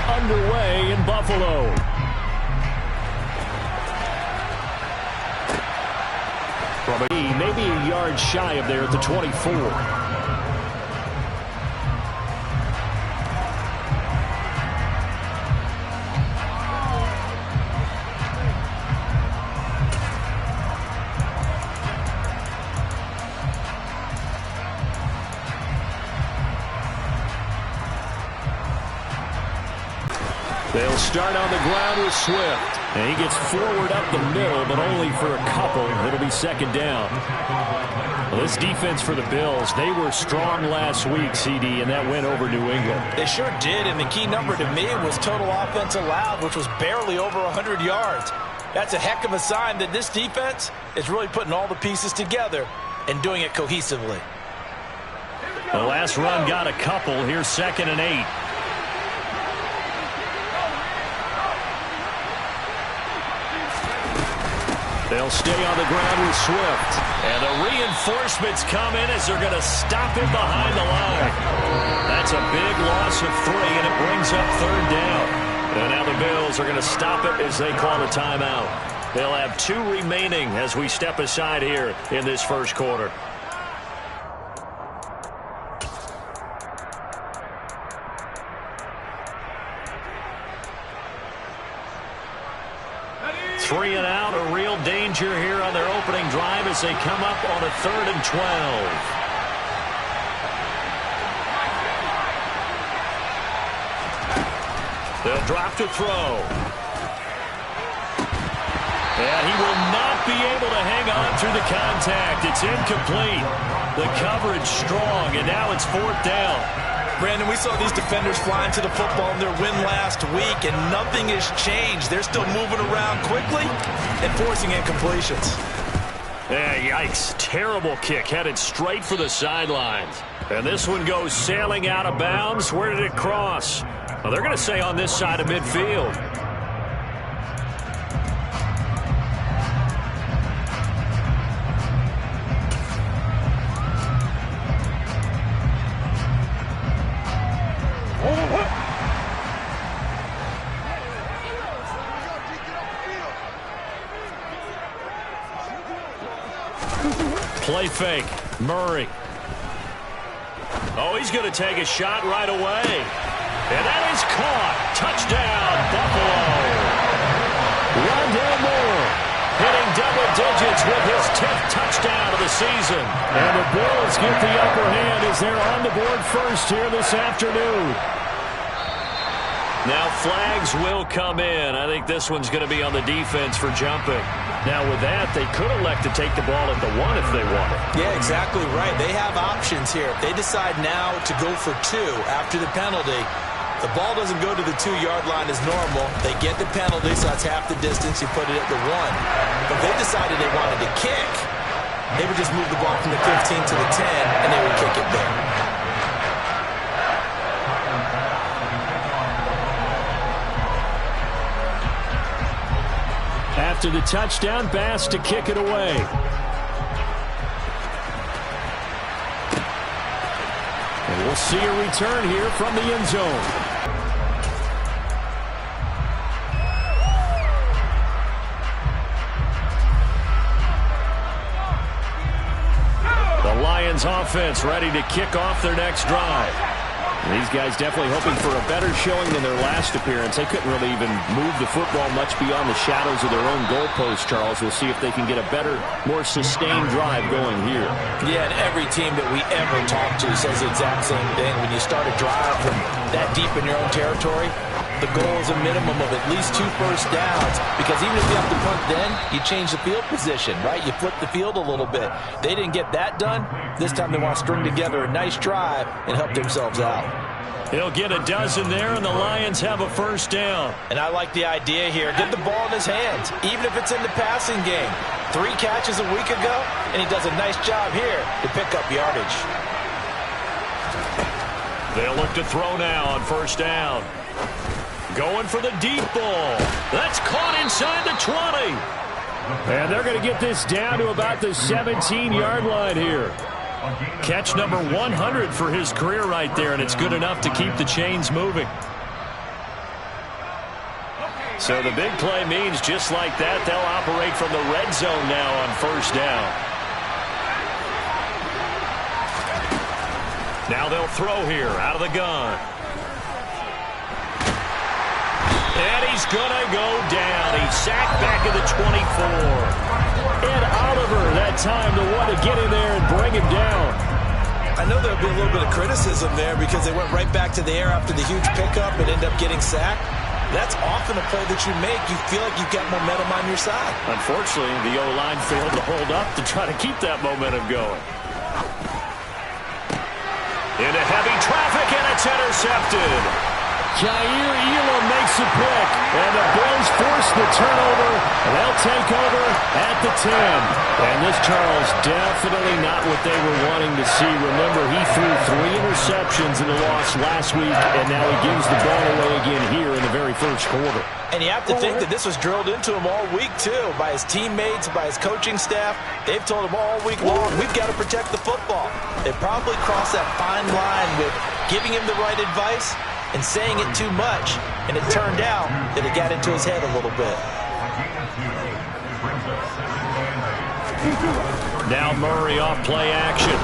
underway in Buffalo. Maybe a yard shy of there at the 24. They'll start on the ground with Swift. And he gets forward up the middle, but only for a couple. It'll be second down. Well, this defense for the Bills, they were strong last week, CD, and that went over New England. They sure did, and the key number to me was total offense allowed, which was barely over 100 yards. That's a heck of a sign that this defense is really putting all the pieces together and doing it cohesively. The last run got a couple. Here's 2nd and 8. They'll stay on the ground with Swift. And the reinforcements come in as they're going to stop him behind the line. That's a big loss of 3, and it brings up 3rd down. And now the Bills are going to stop it as they call a timeout. They'll have 2 remaining as we step aside here in this first quarter. Three and out, a real danger here on their opening drive as they come up on a 3rd and 12. They'll drop to throw. And he will not be able to hang on through the contact. It's incomplete. The coverage strong, and now it's 4th down. Brandon, we saw these defenders flying to the football in their win last week, and nothing has changed. They're still moving around quickly and forcing incompletions. Yeah, yikes. Terrible kick headed straight for the sidelines. And this one goes sailing out of bounds. Where did it cross? Well, they're going to say on this side of midfield. Play fake. Murray. Oh, he's going to take a shot right away. And that is caught. Touchdown, Buffalo. Rondale Moore hitting double digits with his 10th touchdown of the season. And the Bills get the upper hand as they're on the board first here this afternoon. Now flags will come in. I think this one's going to be on the defense for jumping. Now with that, they could elect to take the ball at the 1 if they wanted. Yeah, exactly right. They have options here. If they decide now to go for 2 after the penalty, the ball doesn't go to the 2-yard line as normal. They get the penalty, so that's half the distance. You put it at the 1. But if they decided they wanted to kick, they would just move the ball from the 15 to the 10, and they would kick it there. After the touchdown, Bass to kick it away. And we'll see a return here from the end zone. The Lions offense ready to kick off their next drive. These guys definitely hoping for a better showing than their last appearance. They couldn't really even move the football much beyond the shadows of their own goalpost, Charles. We'll see if they can get a better, more sustained drive going here. Yeah, and every team that we ever talk to says the exact same thing. When you start a drive from that deep in your own territory, the goal is a minimum of at least 2 first downs, because even if you have to punt then, you change the field position, right? You flip the field a little bit. They didn't get that done. This time they want to string together a nice drive and help themselves out. He'll get a dozen there, and the Lions have a first down. And I like the idea here. Get the ball in his hands, even if it's in the passing game. 3 catches a week ago, and he does a nice job here to pick up yardage. They'll look to throw now on first down. Going for the deep ball. That's caught inside the 20. And they're going to get this down to about the 17-yard line here. Catch number 100 for his career right there, and it's good enough to keep the chains moving. So the big play means just like that, they'll operate from the red zone now on first down. Now they'll throw here out of the gun. And he's going to go down. He's sacked back at the 24. And Oliver, that time the one to get in there and bring him down. I know there'll be a little bit of criticism there because they went right back to the air after the huge pickup and ended up getting sacked. That's often a play that you make. You feel like you've got momentum on your side. Unfortunately, the O-line failed to hold up to try to keep that momentum going. Into heavy traffic, and it's intercepted. Jair Elam makes a pick, and the Bills force the turnover. They'll take over at the 10. And this, Charles, definitely not what they were wanting to see. Remember, he threw 3 interceptions in the loss last week, and now he gives the ball away again here in the very first quarter. And you have to think that this was drilled into him all week, too, by his teammates, by his coaching staff. They've told him all week long, we've got to protect the football. They probably crossed that fine line with giving him the right advice and saying it too much, and it turned out that it got into his head a little bit. Now Murray off play action.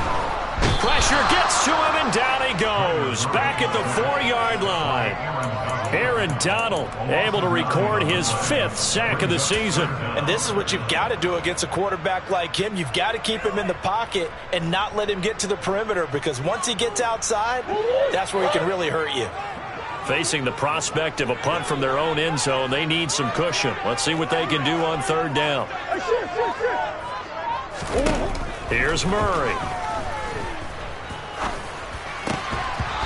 Pressure gets to him, and down he goes. Back at the 4-yard line. Aaron Donald able to record his 5th sack of the season. And this is what you've got to do against a quarterback like him. You've got to keep him in the pocket and not let him get to the perimeter, because once he gets outside, that's where he can really hurt you. Facing the prospect of a punt from their own end zone, they need some cushion. Let's see what they can do on 3rd down. Here's Murray.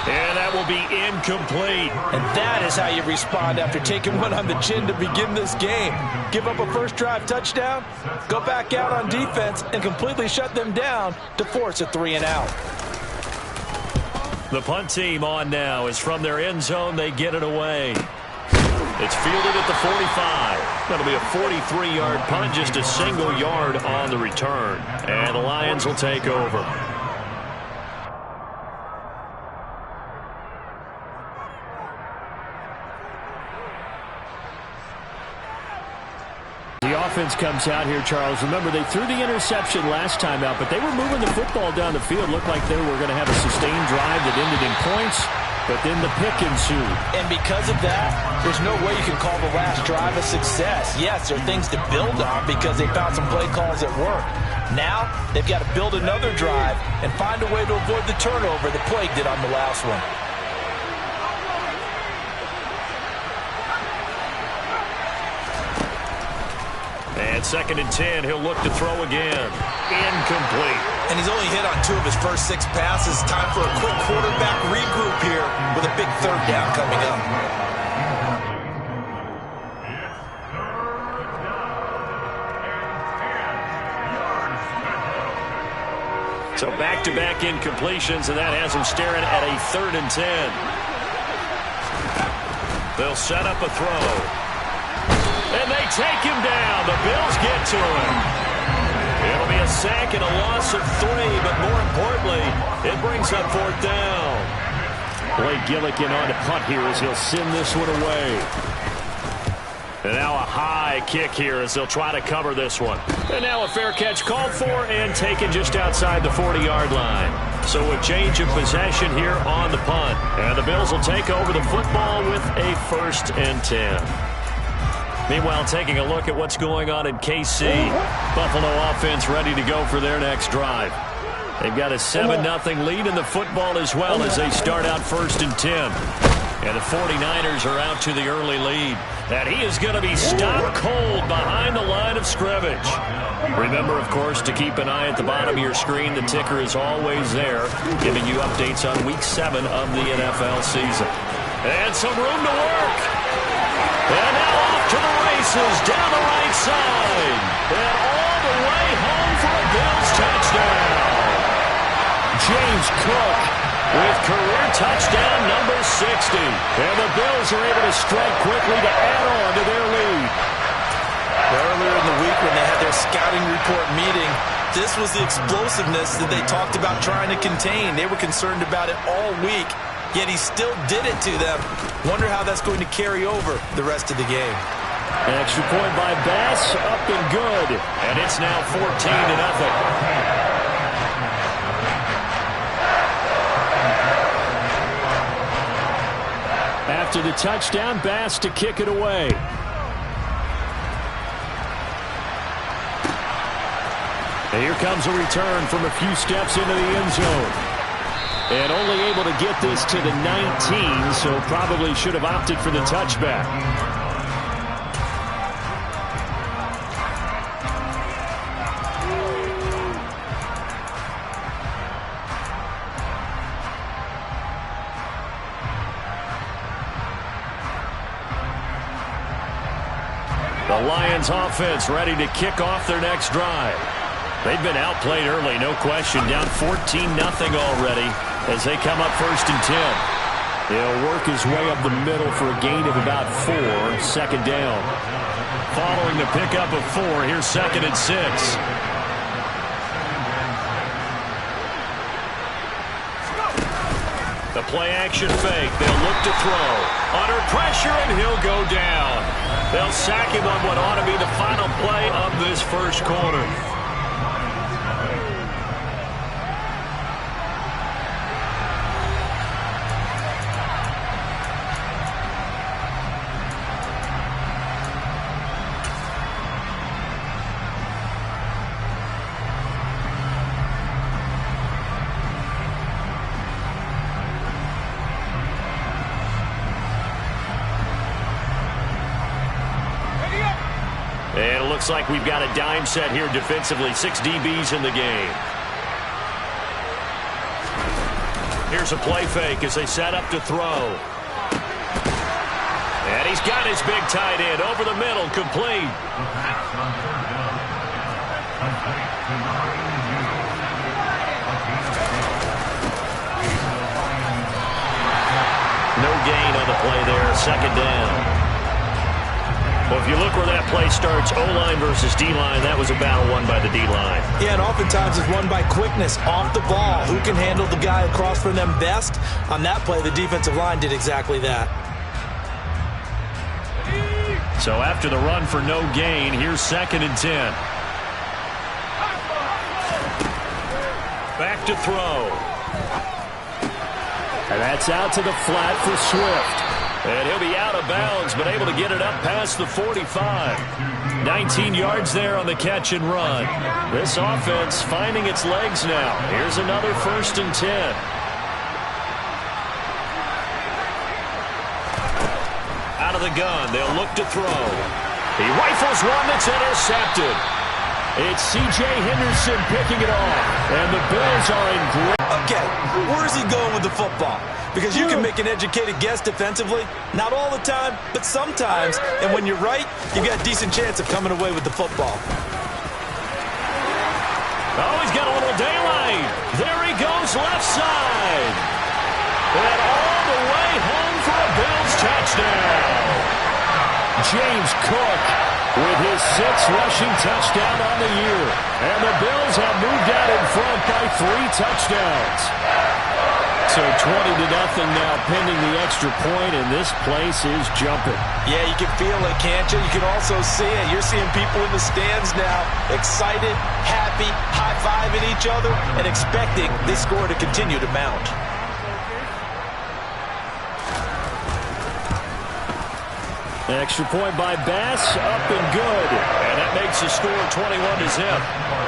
And that will be incomplete. And that is how you respond after taking one on the chin to begin this game. Give up a first drive touchdown, go back out on defense, and completely shut them down to force a 3-and-out. The punt team on now is from their end zone. They get it away. It's fielded at the 45. That'll be a 43-yard punt, just a single yard on the return. And the Lions will take over. The offense comes out here, Charles. Remember, they threw the interception last time out, but they were moving the football down the field. Looked like they were going to have a sustained drive that ended in points, but then the pick ensued. And because of that, there's no way you can call the last drive a success. Yes, there are things to build on because they found some play calls that work. Now, they've got to build another drive and find a way to avoid the turnover that Plague did on the last one. And 2nd and 10, he'll look to throw again. Incomplete. And he's only hit on 2 of his first 6 passes. Time for a quick quarterback regroup here with a big 3rd down coming up. So back-to-back incompletions, and that has him staring at a 3rd and 10. They'll set up a throw. And they take him down. The Bills get to him. It'll be a sack and a loss of 3, but more importantly, it brings up 4th down. Blake Gillikin on to punt here as he'll send this one away. And now a high kick here as they'll try to cover this one. And now a fair catch called for and taken just outside the 40-yard line. So a change of possession here on the punt. And the Bills will take over the football with a 1st and 10. Meanwhile, taking a look at what's going on in KC. Buffalo offense ready to go for their next drive. They've got a 7-0 lead in the football as well as they start out 1st and 10. And the 49ers are out to the early lead. And he is going to be stopped cold behind the line of scrimmage. Remember, of course, to keep an eye at the bottom of your screen. The ticker is always there, giving you updates on Week 7 of the NFL season. And some room to work. And now off to the races down the right side. And all the way home for a Bills touchdown. James Cook with career touchdown number 60. And the Bills are able to strike quickly to add on to their lead. Earlier in the week when they had their scouting report meeting, this was the explosiveness that they talked about trying to contain. They were concerned about it all week. yet he still did it to them. Wonder how that's going to carry over the rest of the game. Extra point by Bass, up and good. And it's now 14-0. After the touchdown, Bass to kick it away. And here comes a return from a few steps into the end zone. And only able to get this to the 19, so probably should have opted for the touchback. The Lions offense ready to kick off their next drive. They've been outplayed early, no question. Down 14-0 already as they come up 1st and 10. He'll work his way up the middle for a gain of about 4, 2nd down. Following the pickup of 4, here's 2nd and 6. The play action fake. They'll look to throw. Under pressure, and he'll go down. They'll sack him on what ought to be the final play of this first quarter. And it looks like we've got a dime set here defensively. 6 DBs in the game. Here's a play fake as they set up to throw. And he's got his big tight end over the middle, complete. No gain on the play there, 2nd down. Well, if you look where that play starts, O-line versus D-line, that was a battle won by the D-line. Yeah, and oftentimes it's won by quickness off the ball. Who can handle the guy across from them best? On that play, the defensive line did exactly that. So after the run for no gain, here's 2nd and 10. Back to throw. And that's out to the flat for Swift. And he'll be out of bounds, but able to get it up past the 45. 19 yards there on the catch and run. This offense finding its legs now. Here's another 1st and 10. Out of the gun, they'll look to throw. He rifles one that's intercepted. It's C.J. Henderson picking it off. And the Bills are in great... Okay, where's he going with the football? Because you can make an educated guess defensively. Not all the time, but sometimes. And when you're right, you've got a decent chance of coming away with the football. Oh, he's got a little daylight. There he goes, left side. And all the way home for a Bills touchdown. James Cook with his 6th rushing touchdown on the year. And the Bills have moved out in front by 3 touchdowns. So 20-0 now pending the extra point, and this place is jumping. Yeah, you can feel it, can't you? You can also see it. You're seeing people in the stands now, excited, happy, high-fiving each other, and expecting this score to continue to mount. Extra point by Bass, up and good. And that makes the score 21-0.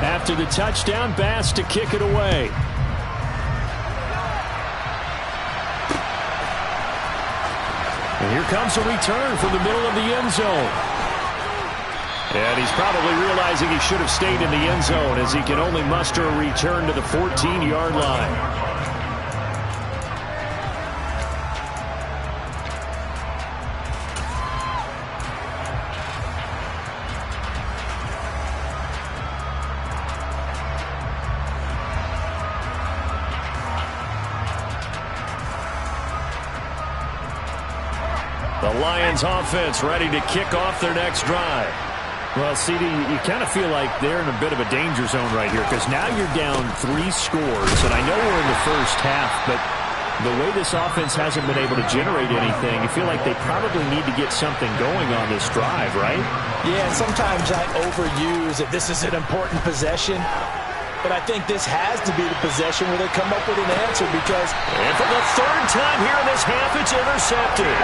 After the touchdown, Bass to kick it away. And here comes a return from the middle of the end zone. And he's probably realizing he should have stayed in the end zone as he can only muster a return to the 14-yard line. The Lions offense ready to kick off their next drive. Well, CD, you kind of feel like they're in a bit of a danger zone right here because now you're down 3 scores, and I know we're in the first half, but the way this offense hasn't been able to generate anything, you feel like they probably need to get something going on this drive, right? Yeah, and sometimes I overuse if this is an important possession, but I think this has to be the possession where they come up with an answer because... And for the 3rd time here in this half, it's intercepted.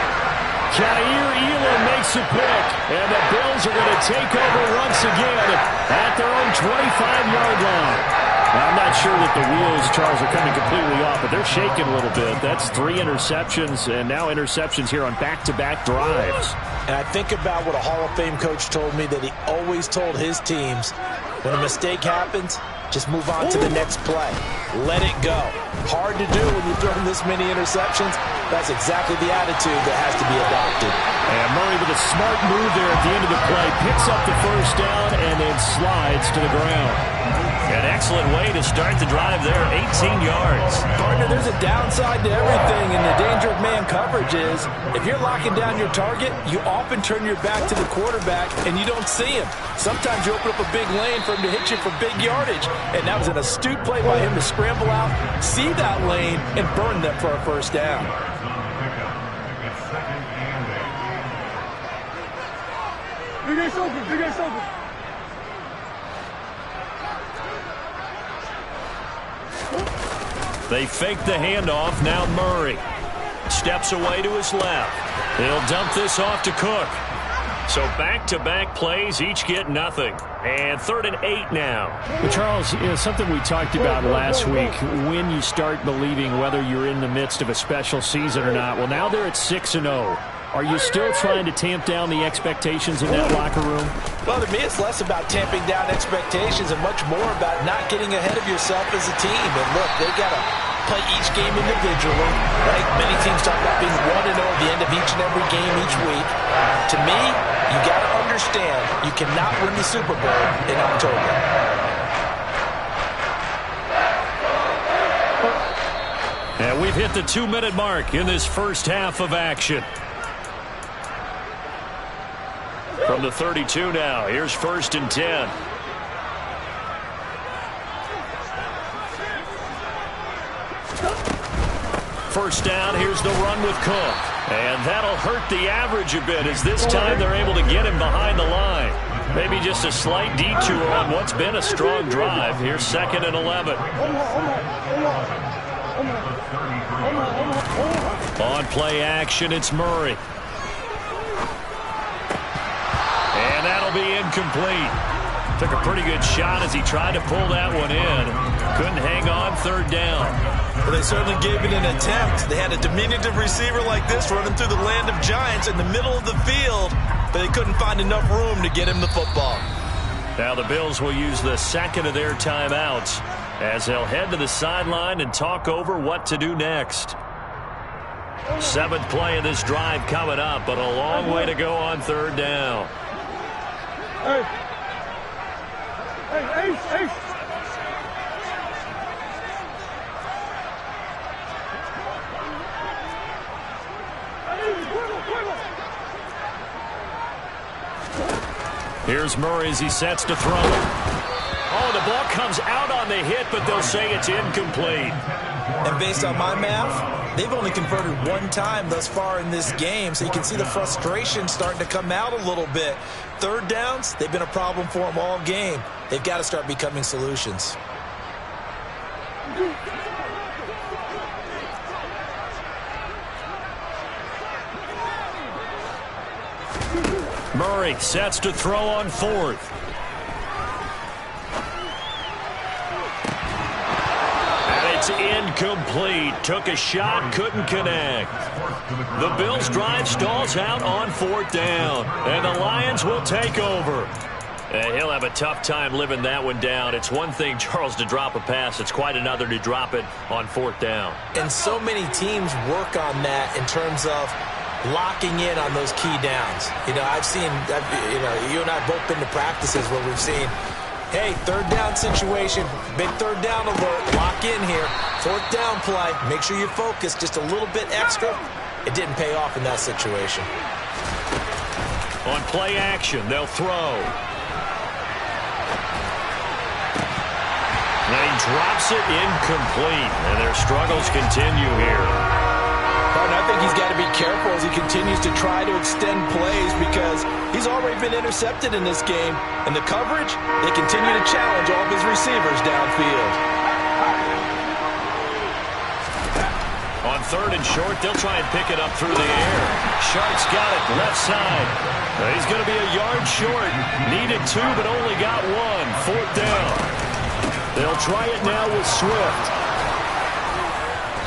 Jair Elam makes a pick, and the Bills are going to take over once again at their own 25-yard line. Now, I'm not sure that the wheels, Charles, are coming completely off, but they're shaking a little bit. That's 3 interceptions, and now interceptions here on back-to-back drives. And I think about what a Hall of Fame coach told me that he always told his teams, when a mistake happens, just move on to the next play. Let it go. Hard to do when you're throwing this many interceptions. That's exactly the attitude that has to be adopted. And Murray with a smart move there at the end of the play. Picks up the first down and then slides to the ground. An excellent way to start the drive there, 18 yards. Partner, there's a downside to everything, and the danger of man coverage is if you're locking down your target, you often turn your back to the quarterback and you don't see him. Sometimes you open up a big lane for him to hit you for big yardage, and that was an astute play by him to scramble out, see that lane, and burn them for a first down. Big Ace open, Big Ace open. They fake the handoff. Now Murray steps away to his left. He'll dump this off to Cook. So back-to-back plays, each get nothing. And 3rd and 8 now. Well, Charles, something we talked about last week, when you start believing whether you're in the midst of a special season or not. Well, now they're at 6-0. Are you still trying to tamp down the expectations in that locker room? Well, to me, it's less about tamping down expectations and much more about not getting ahead of yourself as a team. And look, they got to play each game individually, right? Many teams talk about being 1-0 at the end of each and every game each week. To me, you got to understand you cannot win the Super Bowl in October. And we've hit the 2-minute mark in this first half of action. From the 32 now, here's 1st and 10. First down, here's the run with Cook. And that'll hurt the average a bit as this time they're able to get him behind the line. Maybe just a slight detour on what's been a strong drive. Here's 2nd and 11. On play action, it's Murray. And that'll be incomplete. Took a pretty good shot as he tried to pull that one in. Couldn't hang on 3rd down. Well, they certainly gave it an attempt. They had a diminutive receiver like this running through the land of giants in the middle of the field, but they couldn't find enough room to get him the football. Now the Bills will use the 2nd of their timeouts as they'll head to the sideline and talk over what to do next. 7th play of this drive coming up, but a long way to go on 3rd down. Hey, Ace. Here's Murray as he sets to throw. Oh, the ball comes out on the hit, but they'll say it's incomplete. And based on my math, they've only converted 1 time thus far in this game, so you can see the frustration starting to come out a little bit. 3rd downs, they've been a problem for them all game. They've got to start becoming solutions. Murray sets to throw on 4th. And it's incomplete. Took a shot, couldn't connect. The Bills' drive stalls out on 4th down. And the Lions will take over. And he'll have a tough time living that one down. It's one thing, Charles, to drop a pass. It's quite another to drop it on 4th down. And so many teams work on that in terms of locking in on those key downs. You know, you and I have both been to practices where we've seen, hey, 3rd down situation, big 3rd down alert, lock in here, 4th down play, make sure you focus just a little bit extra. it didn't pay off in that situation. On play action, they'll throw. And he drops it incomplete, and their struggles continue here. I think he's got to be careful as he continues to try to extend plays because he's already been intercepted in this game. And the coverage, they continue to challenge all of his receivers downfield. On 3rd and short, they'll try and pick it up through the air. Shark's got it left side. He's going to be a yard short. Needed 2, but only got 1. 4th down. They'll try it now with Swift.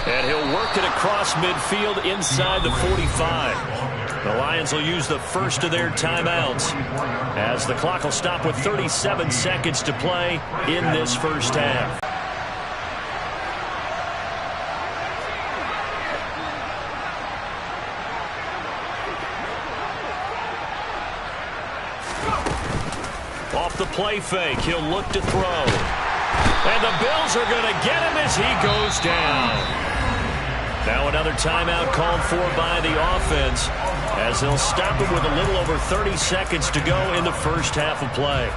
And he'll work it across midfield inside the 45. The Lions will use the first of their timeouts as the clock will stop with 37 seconds to play in this first half. Off the play fake, he'll look to throw. And the Bills are going to get him as he goes down. Now another timeout called for by the offense as they'll stop him with a little over 30 seconds to go in the first half of play.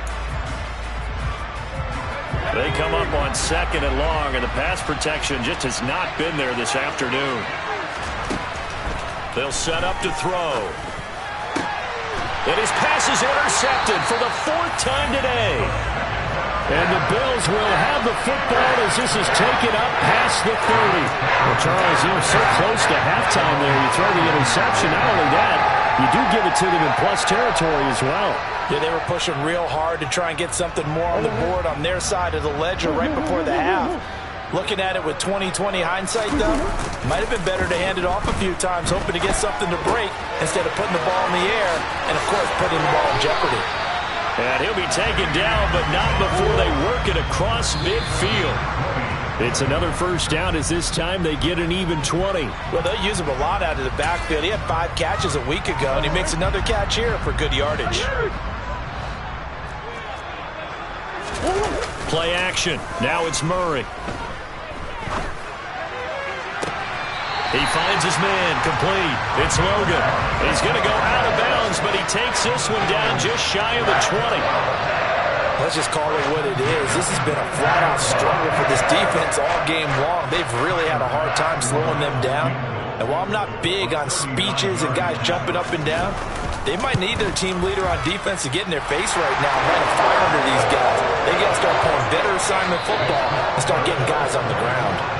They come up on 2nd and long, and the pass protection just has not been there this afternoon. They'll set up to throw. And his pass is intercepted for the 4th time today. And the Bills will have the football as this is taken up past the 30. Well, Charles, you're so close to halftime there. You throw the interception. Not only that, you do give it to them in plus territory as well. Yeah, they were pushing real hard to try and get something more on the board on their side of the ledger right before the half. Looking at it with 20/20 hindsight, though, might have been better to hand it off a few times, hoping to get something to break instead of putting the ball in the air and, of course, putting the ball in jeopardy. And he'll be taken down, but not before they work it across midfield. It's another first down as this time they get an even 20. Well, they'll use him a lot out of the backfield. He had 5 catches a week ago, and he makes another catch here for good yardage. Play action. Now it's Murray. He finds his man, complete. It's Logan. He's going to go out of bounds, but he takes this one down just shy of the 20. Let's just call it what it is. This has been a flat-out struggle for this defense all game long. They've really had a hard time slowing them down. And while I'm not big on speeches and guys jumping up and down, they might need their team leader on defense to get in their face right now and light a fire under these guys. They got to start playing better assignment football and start getting guys on the ground.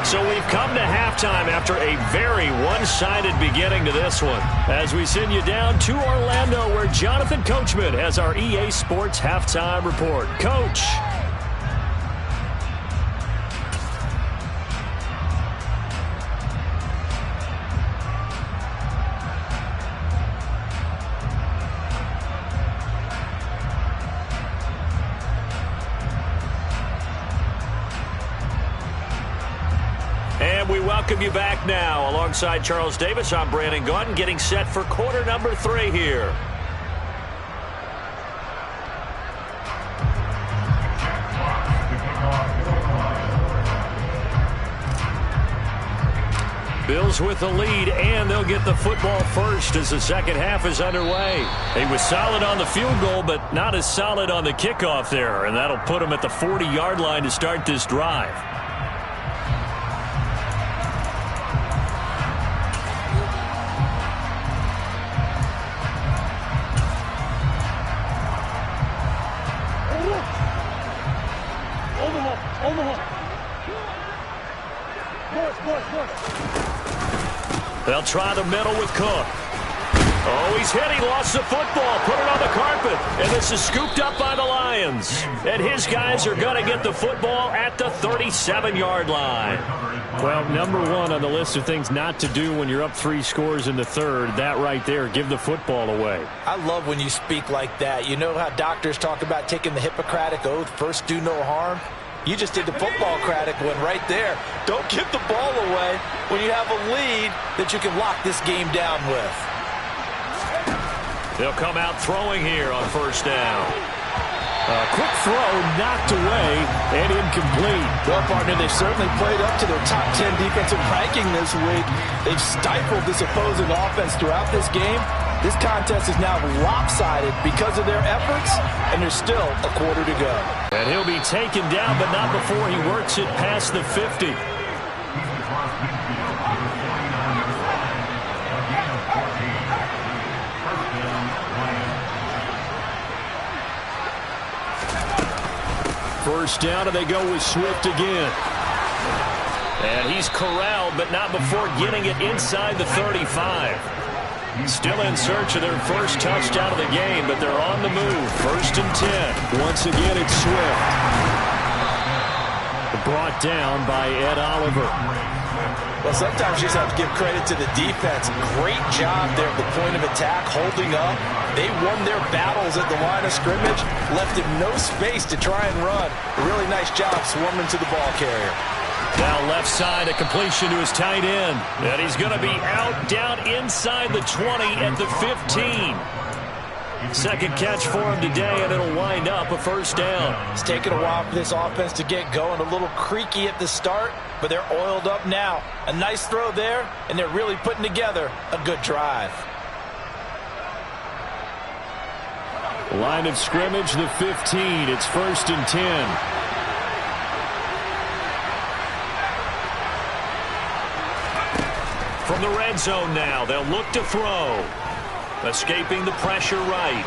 So we've come to halftime after a very one-sided beginning to this one. As we send you down to Orlando, where Jonathan Coachman has our EA Sports Halftime Report. Coach. And we welcome you back now. Alongside Charles Davis, I'm Brandon Gaudin, getting set for quarter number 3 here. Bills with the lead, and they'll get the football first as the second half is underway. He was solid on the field goal, but not as solid on the kickoff there, and that'll put him at the 40-yard line to start this drive. They'll try the middle with Cook. Oh, he's hit. He lost the football. Put it on the carpet. And this is scooped up by the Lions. And his guys are going to get the football at the 37-yard line. Well, number one on the list of things not to do when you're up 3 scores in the third, that right there, give the football away. I love when you speak like that. You know how doctors talk about taking the Hippocratic Oath, first do no harm? You just did the football-cratic one right there. Don't give the ball away when you have a lead that you can lock this game down with. They'll come out throwing here on first down. Quick throw, knocked away, and incomplete. Well, partner, they've certainly played up to their top 10 defensive ranking this week. They've stifled this opposing offense throughout this game. This contest is now lopsided because of their efforts, and there's still a quarter to go. And he'll be taken down, but not before he works it past the 50. First down, and they go with Swift again. And he's corralled, but not before getting it inside the 35. Still in search of their first touchdown of the game, but they're on the move. First and 10. Once again, it's Swift. Brought down by Ed Oliver. Well, sometimes you just have to give credit to the defense. Great job there at the point of attack, holding up. They won their battles at the line of scrimmage, left him no space to try and run. Really nice job swarming to the ball carrier. Now left side, a completion to his tight end. And he's going to be out, down inside the 20 at the 15. Second catch for him today, and it'll wind up a first down. It's taken a while for this offense to get going. A little creaky at the start, but they're oiled up now. A nice throw there, and they're really putting together a good drive. Line of scrimmage, the 15. It's first and 10. From the red zone now, they'll look to throw. Escaping the pressure right.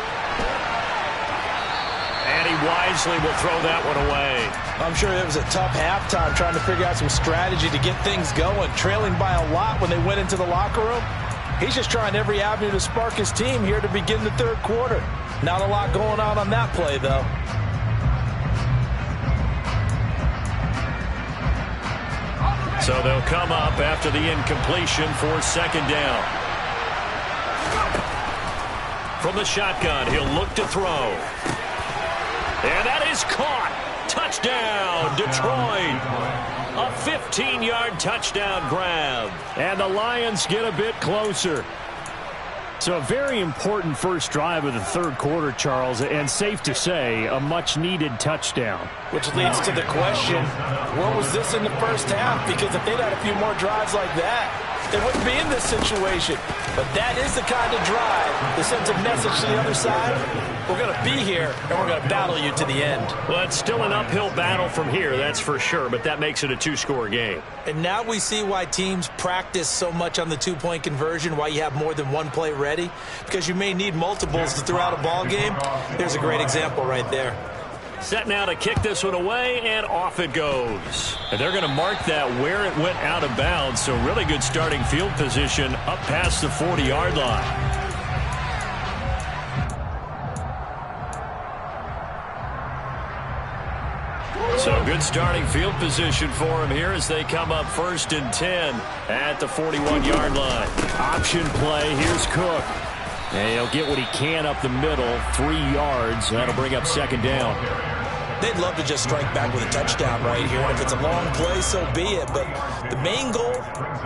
And he wisely will throw that one away. I'm sure it was a tough halftime trying to figure out some strategy to get things going. Trailing by a lot when they went into the locker room. He's just trying every avenue to spark his team here to begin the third quarter. Not a lot going on that play, though. So they'll come up after the incompletion for second down. From the shotgun, he'll look to throw. And that is caught. Touchdown, Detroit. A 15-yard touchdown grab. And the Lions get a bit closer. So a very important first drive of the third quarter, Charles, and safe to say, a much-needed touchdown. Which leads to the question, where was this in the first half? Because if they'd had a few more drives like that, they wouldn't be in this situation. But that is the kind of drive that sends a message to the other side. We're going to be here, and we're going to battle you to the end. Well, it's still an uphill battle from here, that's for sure, but that makes it a two-score game. And now we see why teams practice so much on the two-point conversion, why you have more than one play ready, because you may need multiples to throw out a ball game. There's a great example right there. Set now to kick this one away, and off it goes. And they're going to mark that where it went out of bounds, so really good starting field position up past the 40-yard line. So good starting field position for him here as they come up first and 10 at the 41-yard line. Option play. Here's Cook. And he'll get what he can up the middle, 3 yards. That'll bring up second down. They'd love to just strike back with a touchdown right here. And if it's a long play, so be it. But the main goal,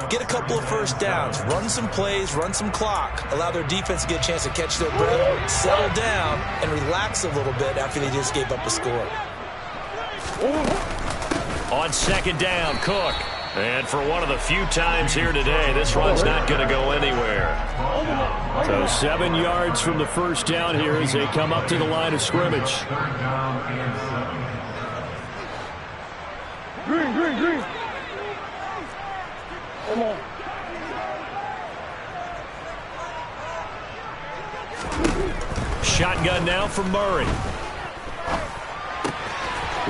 get a couple of first downs, run some plays, run some clock, allow their defense to get a chance to catch their breath, settle down, and relax a little bit after they just gave up a score. On second down, Cook. And for one of the few times here today, this run's not going to go anywhere. So 7 yards from the first down here as they come up to the line of scrimmage. Green. Come on. Shotgun now for Murray.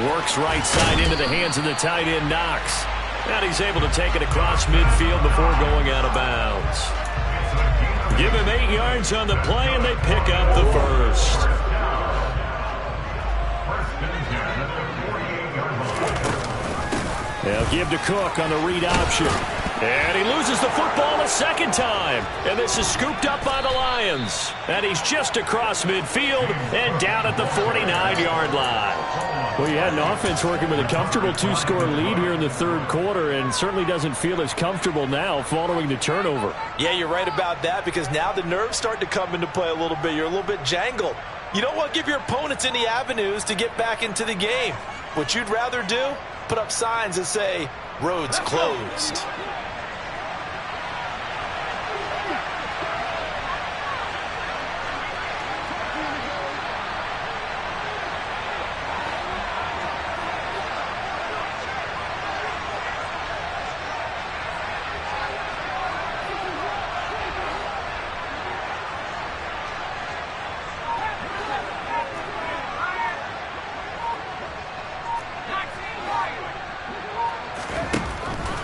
Works right side into the hands of the tight end, Knox. And he's able to take it across midfield before going out of bounds. Give him 8 yards on the play, and they pick up the first. They'll give to Cook on the read option. And he loses the football a second time. And this is scooped up by the Lions. Lions. And he's just across midfield and down at the 49-yard line. Well, you had an offense working with a comfortable 2-score lead here in the third quarter and certainly doesn't feel as comfortable now following the turnover. Yeah, you're right about that because now the nerves start to come into play a little bit. You're a little bit jangled. You don't want to give your opponents any avenues to get back into the game. What you'd rather do, put up signs that say, roads closed.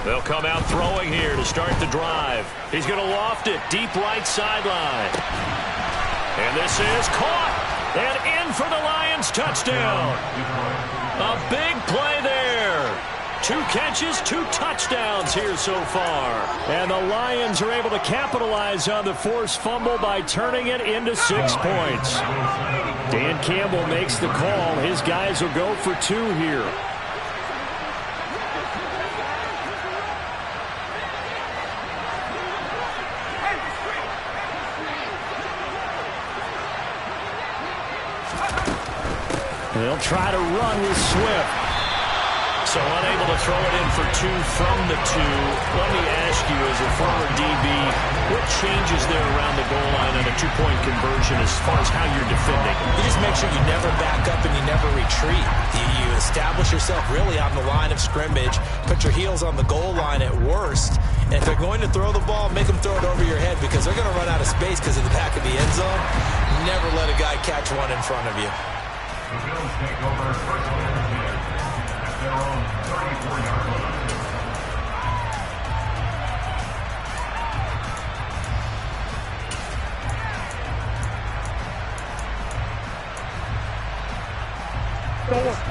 They'll come out throwing here to start the drive. He's going to loft it deep right sideline. And this is caught. And in for the Lions touchdown. A big play there. 2 catches, 2 touchdowns here so far. And the Lions are able to capitalize on the forced fumble by turning it into 6 points. Dan Campbell makes the call. His guys will go for 2 here. They'll try to run with Swift. So unable to throw it in for 2 from the 2. Let me ask you, as a former DB, what changes there around the goal line on a 2-point conversion as far as how you're defending? You just make sure you never back up and you never retreat. You establish yourself really on the line of scrimmage, put your heels on the goal line at worst, and if they're going to throw the ball, make them throw it over your head because they're going to run out of space because of the back of the end zone. Never let a guy catch one in front of you. The Bills take over first and 10 at their own 34-yard line.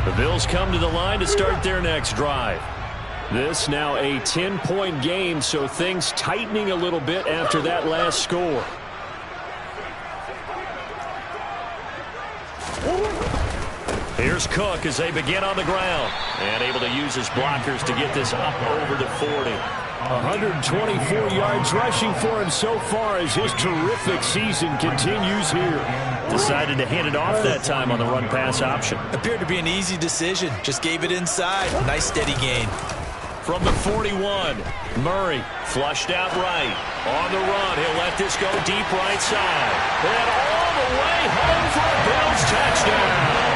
The Bills come to the line to start their next drive. This now a 10-point game, so things tightening a little bit after that last score. Here's Cook as they begin on the ground. And able to use his blockers to get this up over to 40. 124 yards rushing for him so far as his terrific season continues here. Decided to hand it off that time on the run-pass option. Appeared to be an easy decision. Just gave it inside. Nice steady gain. From the 41, Murray flushed out right. On the run, he'll let this go deep right side. And all the way home for a Bills touchdown.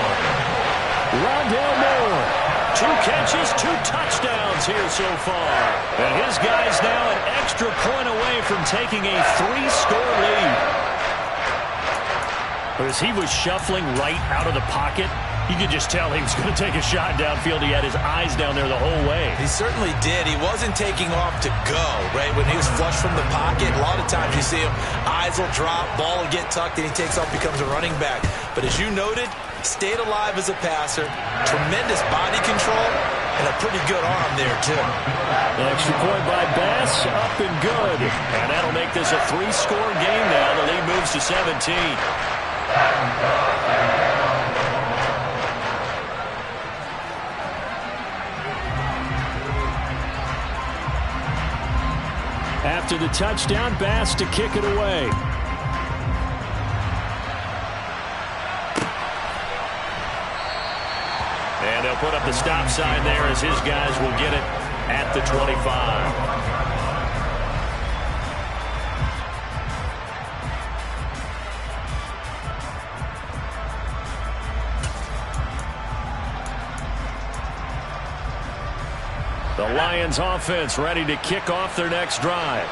Rondale Moore. 2 catches, 2 touchdowns here so far. And his guy's now an extra point away from taking a 3-score lead. As he was shuffling right out of the pocket, you could just tell he was going to take a shot downfield. He had his eyes down there the whole way. He certainly did. He wasn't taking off to go, right? When he was flush from the pocket, a lot of times you see him, eyes will drop, ball will get tucked, and he takes off, becomes a running back. But as you noted, stayed alive as a passer, tremendous body control, and a pretty good arm there, too. An extra point by Bass, up and good. And that'll make this a 3-score game now. The lead moves to 17. After the touchdown, Bass to kick it away. And they'll put up the stop sign there as his guys will get it at the 25. The Lions offense ready to kick off their next drive.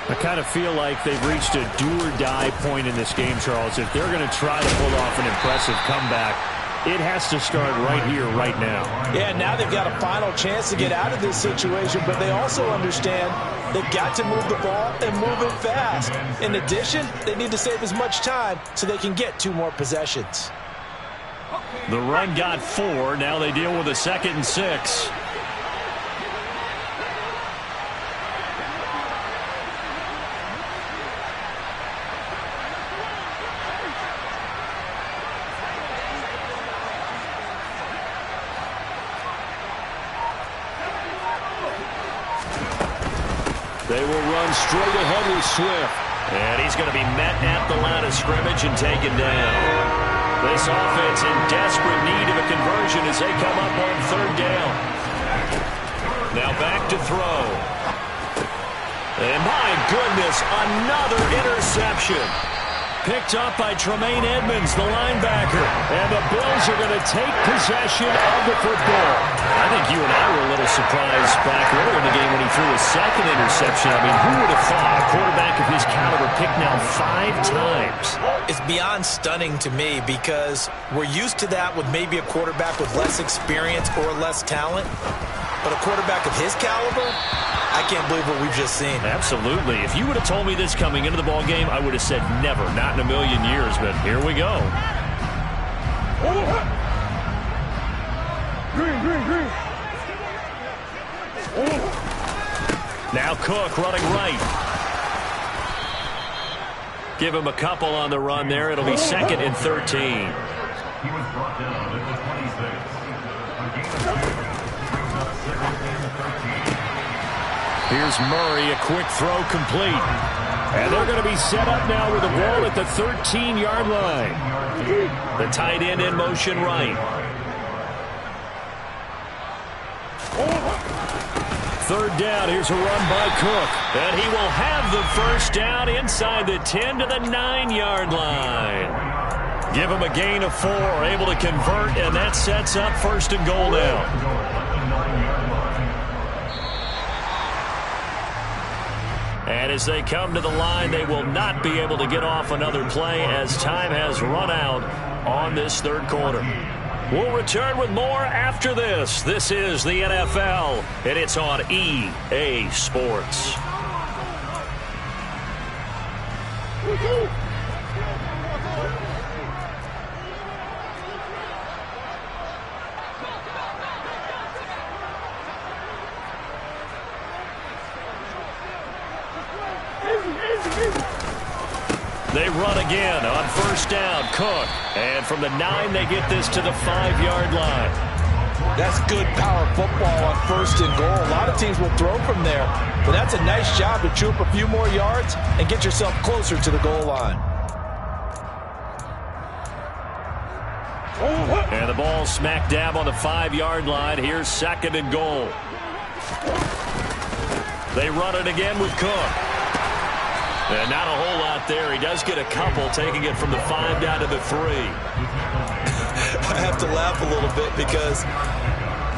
I kind of feel like they've reached a do-or-die point in this game, Charles. If they're going to try to pull off an impressive comeback, it has to start right here, right now. Yeah, now they've got a final chance to get out of this situation, but they also understand they've got to move the ball and move it fast. In addition, they need to save as much time so they can get 2 more possessions. The run got 4. Now they deal with a 2nd and 6. They will run straight ahead with Swift. And he's going to be met at the line of scrimmage and taken down. This offense in desperate need of a conversion as they come up on third down. Now back to throw. And my goodness, another interception. Picked up by Tremaine Edmonds, the linebacker. And the Bills are going to take possession of the football. I think you and I were a little surprised back earlier in the game when he threw his second interception. I mean, who would have thought a quarterback of his caliber picked now 5 times? It's beyond stunning to me because we're used to that with maybe a quarterback with less experience or less talent. But a quarterback of his caliber, I can't believe what we've just seen. Absolutely. If you would have told me this coming into the ball game, I would have said never, not in a million years. But here we go. Green. Now Cook running right. Give him a couple on the run there. It'll be 2nd and 13. He was brought down at the 26. A gain of 2. Brings up 2nd and 13. Here's Murray, a quick throw complete. And they're going to be set up now with the ball at the 13-yard line. The tight end in motion right. 3rd down, here's a run by Cook. And he will have the first down inside the 10 to the 9-yard line. Give him a gain of 4, able to convert, and that sets up 1st and goal now. And as they come to the line, they will not be able to get off another play as time has run out on this 3rd quarter. We'll return with more after this. This is the NFL, and it's on EA Sports. They run again on 1st down. Cook. And from the 9, they get this to the 5-yard line. That's good power football on 1st and goal. A lot of teams will throw from there. But that's a nice job to chew up a few more yards and get yourself closer to the goal line. And the ball smack dab on the 5-yard line. Here's 2nd and goal. They run it again with Cook. And not a whole lot there. He does get a couple, taking it from the 5 down to the 3. I have to laugh a little bit because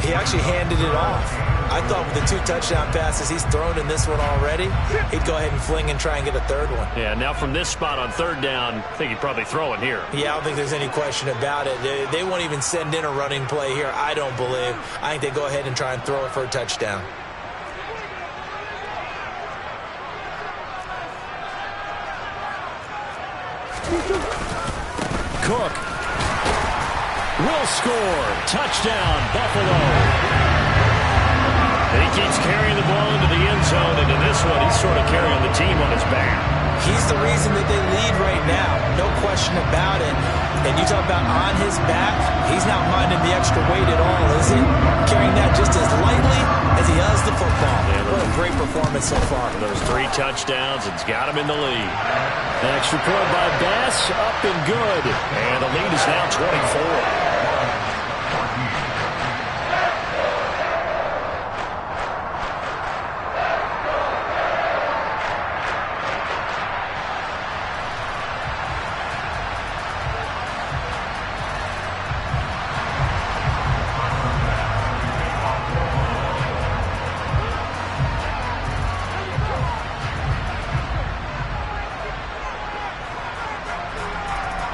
he actually handed it off. I thought with the 2 touchdown passes he's thrown in this one already, he'd go ahead and fling and try and get a 3rd one. Yeah, now from this spot on 3rd down, I think he'd probably throw it here. Yeah, I don't think there's any question about it. They won't even send in a running play here, I don't believe. I think they go ahead and try and throw it for a touchdown. Cook will score. Touchdown, Buffalo. And he keeps carrying the ball into the end zone, and in this one, he's sort of carrying the team on his back. He's the reason that they lead right now, no question about it. And you talk about on his back, he's not minding the extra weight at all, is he? Carrying that just as lightly as he does the football. Yeah, what a great performance so far. Those 3 touchdowns, it's got him in the lead. An extra point by Bass, up and good. And the lead is now 24.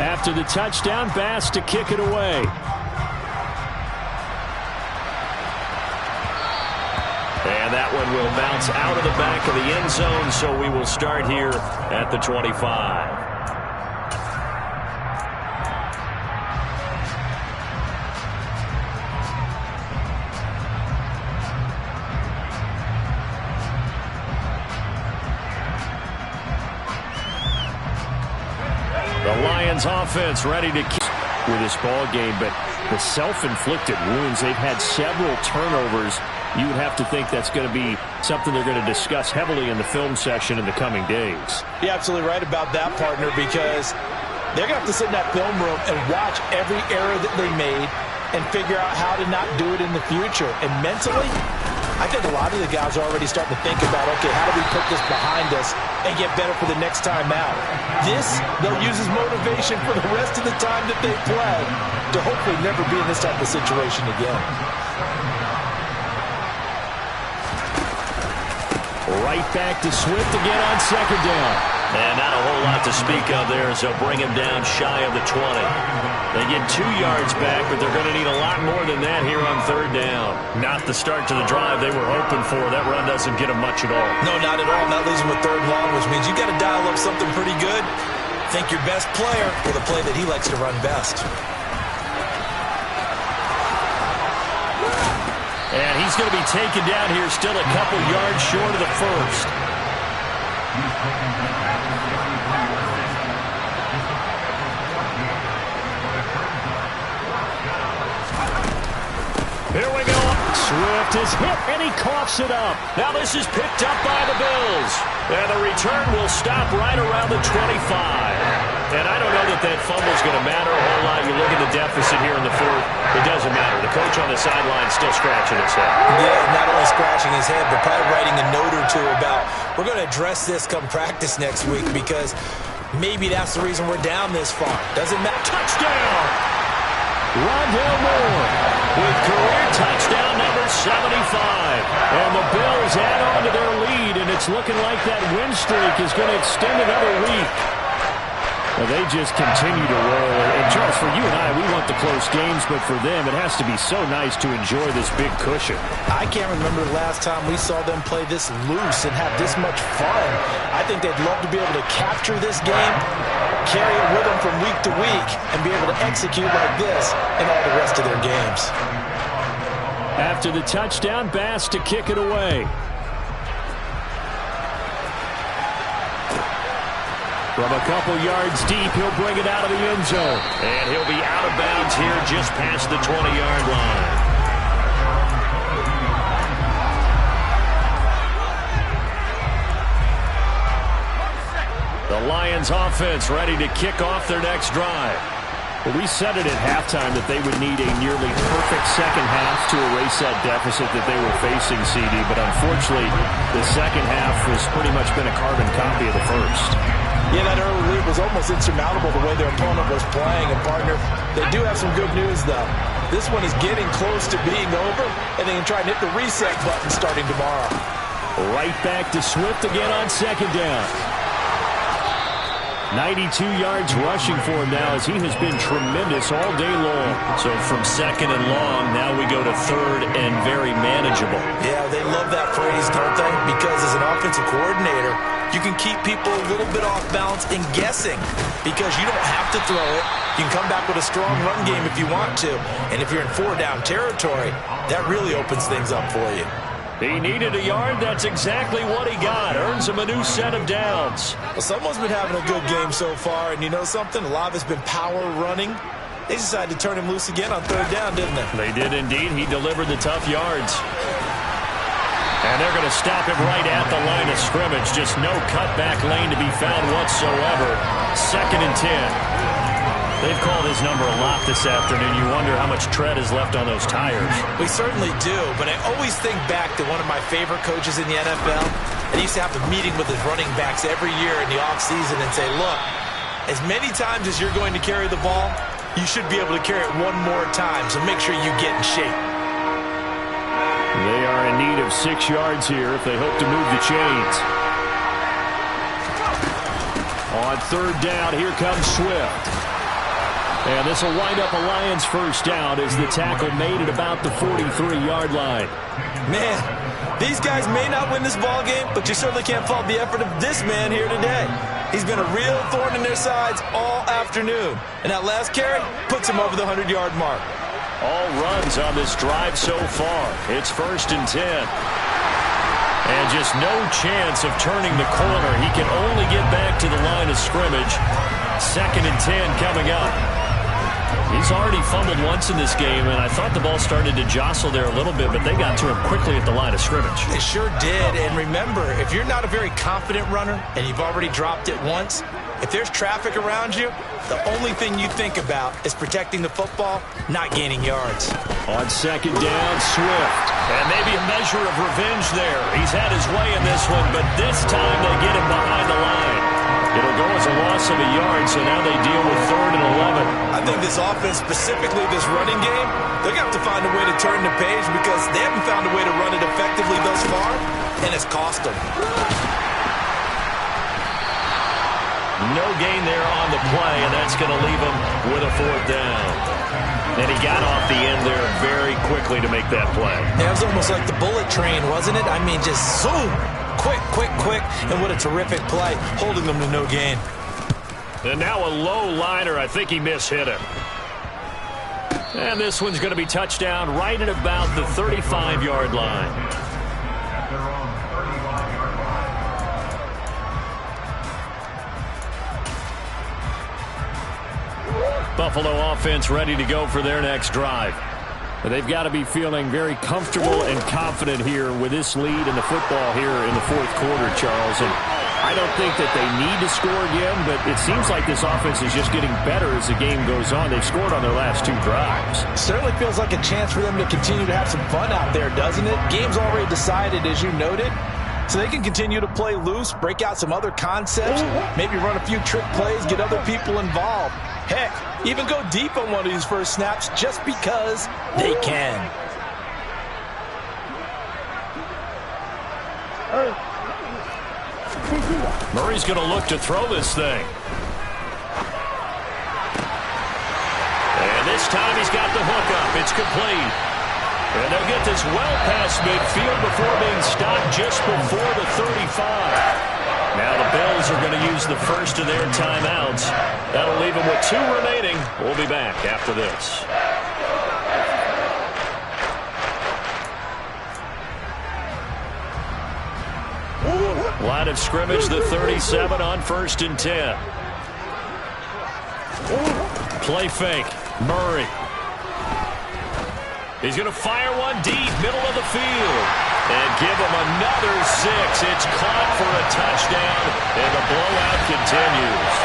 After the touchdown, Bass to kick it away. And that one will bounce out of the back of the end zone, so we will start here at the 25. The Lions offense ready to keep with this ball game, but the self-inflicted wounds, they've had several turnovers you would have to think that's going to be something they're going to discuss heavily in the film session in the coming days. You're absolutely right about that, partner, because they're going to have to sit in that film room and watch every error that they made and figure out how to not do it in the future. And mentally, I think a lot of the guys are already starting to think about, okay, how do we put this behind us and get better for the next time out? This, they'll use as motivation for the rest of the time that they play to hopefully never be in this type of situation again. Right back to Swift again on second down. And not a whole lot to speak of there as they'll bring him down shy of the 20. They get 2 yards back, but they're going to need a lot more than that here on third down. Not the start to the drive they were hoping for. That run doesn't get them much at all. No, not at all. And that leaves them with third and long, which means you got to dial up something pretty good. Think your best player with a play that he likes to run best. And he's going to be taken down here still a couple yards short of the first. Here we go. Swift is hit, and he coughs it up. Now this is picked up by the Bills. And the return will stop right around the 25. And I don't know that that fumble's going to matter a whole lot. You look at the deficit here in the fourth, it doesn't matter. The coach on the sideline still scratching his head. Yeah, not only scratching his head, but probably writing a note or two about, we're going to address this come practice next week because maybe that's the reason we're down this far. Doesn't matter. Touchdown! Rondale Moore with career touchdown number 75. And the Bills add on to their lead, and it's looking like that win streak is going to extend another week. Well, they just continue to roll. And, Charles, for you and I, we want the close games, but for them, it has to be so nice to enjoy this big cushion. I can't remember the last time we saw them play this loose and have this much fun. I think they'd love to be able to capture this game, carry it with them from week to week, and be able to execute like this in all the rest of their games. After the touchdown, Bass to kick it away. From a couple yards deep, he'll bring it out of the end zone. And he'll be out of bounds here just past the 20-yard line. The Lions offense ready to kick off their next drive. Well, we said it at halftime that they would need a nearly perfect second half to erase that deficit that they were facing, CD. But unfortunately, the second half has pretty much been a carbon copy of the first. Yeah, that early lead was almost insurmountable the way their opponent was playing. And, partner, they do have some good news, though. This one is getting close to being over, and they can try and hit the reset button starting tomorrow. Right back to Swift again on second down. 92 yards rushing for him now as he has been tremendous all day long. So from second and long, now we go to third and very manageable. Yeah, they love that phrase, don't they? Because as an offensive coordinator, you can keep people a little bit off balance and guessing because you don't have to throw it. You can come back with a strong run game if you want to. And if you're in 4-down territory, that really opens things up for you. He needed a yard. That's exactly what he got. Earns him a new set of downs. Well, someone's been having a good game so far, and you know something? A lot of it's been power running. They decided to turn him loose again on third down, didn't they? They did indeed. He delivered the tough yards. And they're going to stop him right at the line of scrimmage. Just no cutback lane to be found whatsoever. Second and 10. They've called his number a lot this afternoon. You wonder how much tread is left on those tires. We certainly do, but I always think back to one of my favorite coaches in the NFL. And he used to have a meeting with his running backs every year in the offseason and say, look, as many times as you're going to carry the ball, you should be able to carry it one more time, so make sure you get in shape. They are in need of 6 yards here if they hope to move the chains. On third down, here comes Swift. And this will wind up a Lions first down as the tackle made at about the 43-yard line. Man, these guys may not win this ball game, but you certainly can't fault the effort of this man here today. He's been a real thorn in their sides all afternoon. And that last carry puts him over the 100-yard mark. All runs on this drive so far. It's first and 10. And just no chance of turning the corner. He can only get back to the line of scrimmage. Second and 10 coming up. He's already fumbled once in this game, and I thought the ball started to jostle there a little bit, but they got to him quickly at the line of scrimmage. It sure did, and remember, if you're not a very confident runner and you've already dropped it once, if there's traffic around you, the only thing you think about is protecting the football, not gaining yards. On second down, Swift. And maybe a measure of revenge there. He's had his way in this one, but this time they get him behind the line. It'll go as a loss of a yard, so now they deal with 3rd and 11. I think this offense, specifically this running game, they're going to have to find a way to turn the page because they haven't found a way to run it effectively thus far, and it's cost them. No gain there on the play, and that's going to leave him with a 4th down. And he got off the end there very quickly to make that play. It was almost like the bullet train, wasn't it? I mean, just zoom. Quick, quick, quick. And what a terrific play, holding them to no gain. And now a low liner. I think he mishit him. And this one's going to be touchdown right at about the 35-yard line. At their own 35-yard line. Buffalo offense ready to go for their next drive. They've got to be feeling very comfortable and confident here with this lead in the football here in the 4th quarter, Charles. And I don't think that they need to score again, but it seems like this offense is just getting better as the game goes on. They've scored on their last 2 drives. Certainly feels like a chance for them to continue to have some fun out there, doesn't it? Game's already decided, as you noted. So they can continue to play loose, break out some other concepts, maybe run a few trick plays, get other people involved. Heck, even go deep on one of these first snaps just because they can. Murray's going to look to throw this thing. And this time he's got the hook up. It's complete. And they'll get this well past midfield before being stopped just before the 35. Now the Bills are going to use the first of their timeouts. That'll leave them with 2 remaining. We'll be back after this. Line of scrimmage, the 37 on 1st and 10. Play fake. Murray. He's going to fire one deep, middle of the field. And give him another 6. It's caught for a touchdown, and the blowout continues.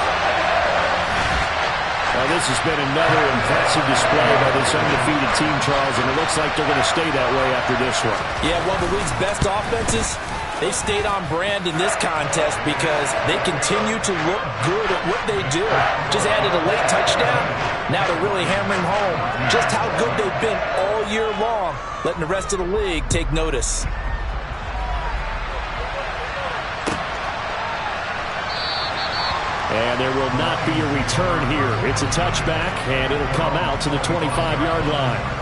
Now, this has been another impressive display by this undefeated team, Charles, and it looks like they're going to stay that way after this one. Yeah, one of the league's best offenses. They've stayed on brand in this contest because they continue to look good at what they do. Just added a late touchdown. Now they're really hammering home just how good they've been all year long, letting the rest of the league take notice. And there will not be a return here. It's a touchback, and it'll come out to the 25-yard line.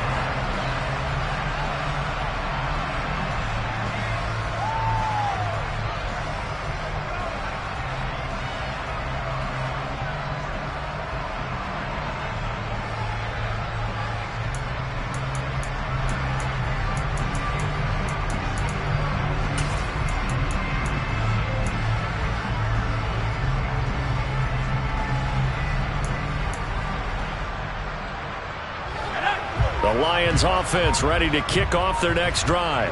The Lions offense ready to kick off their next drive.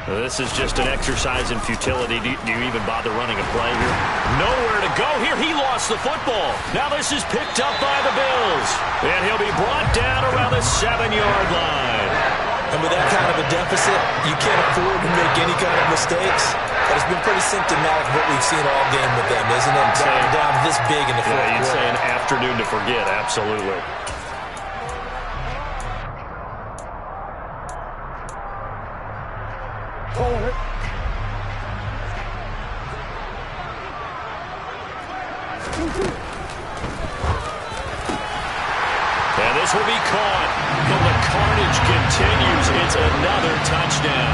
This is just an exercise in futility. Do you even bother running a play here? Nowhere to go here. He lost the football. Now this is picked up by the Bills. And he'll be brought down around the 7-yard line. And with that kind of a deficit, you can't afford to make any kind of mistakes. But it's been pretty symptomatic of what we've seen all game with them, isn't it? Down this big in the fourth quarter. You'd say an afternoon to forget, absolutely. And this will be caught. But the carnage continues. It's another touchdown.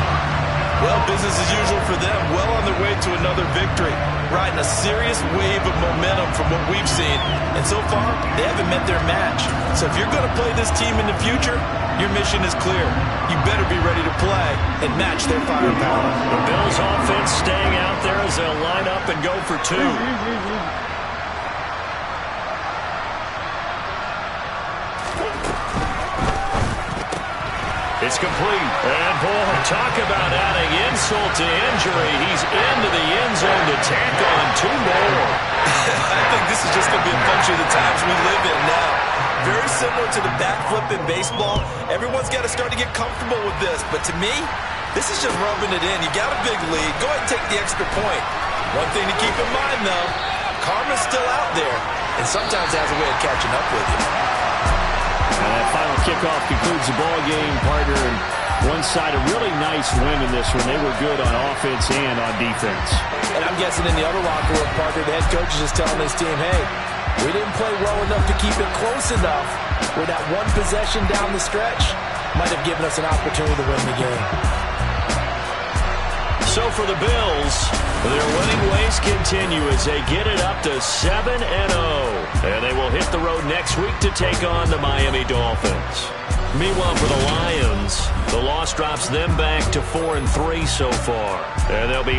Well, business as usual for them. Well on their way to another victory. Riding a serious wave of momentum from what we've seen. And so far, they haven't met their match. So if you're going to play this team in the future, your mission is clear. You better be ready to play and match their firepower. The Bills offense staying out there as they'll line up and go for 2. It's complete. And, boy, talk about adding insult to injury. He's into the end zone to tack on 2 more. I think this is just going to be a function of the times we live in now. Very similar to the backflip in baseball. Everyone's got to start to get comfortable with this. But to me, this is just rubbing it in. You got a big lead. Go ahead and take the extra point. One thing to keep in mind, though, karma's still out there, and sometimes has a way of catching up with you. And that final kickoff concludes the ball game, partner. And one side, a really nice win in this one. They were good on offense and on defense. And I'm guessing in the other locker room, partner, the head coach is just telling his team, hey, we didn't play well enough to keep it close enough where that one possession down the stretch might have given us an opportunity to win the game. So for the Bills, their winning ways continue as they get it up to 7-0. And they will hit the road next week to take on the Miami Dolphins. Meanwhile, for the Lions, the loss drops them back to 4-3 so far. And they'll be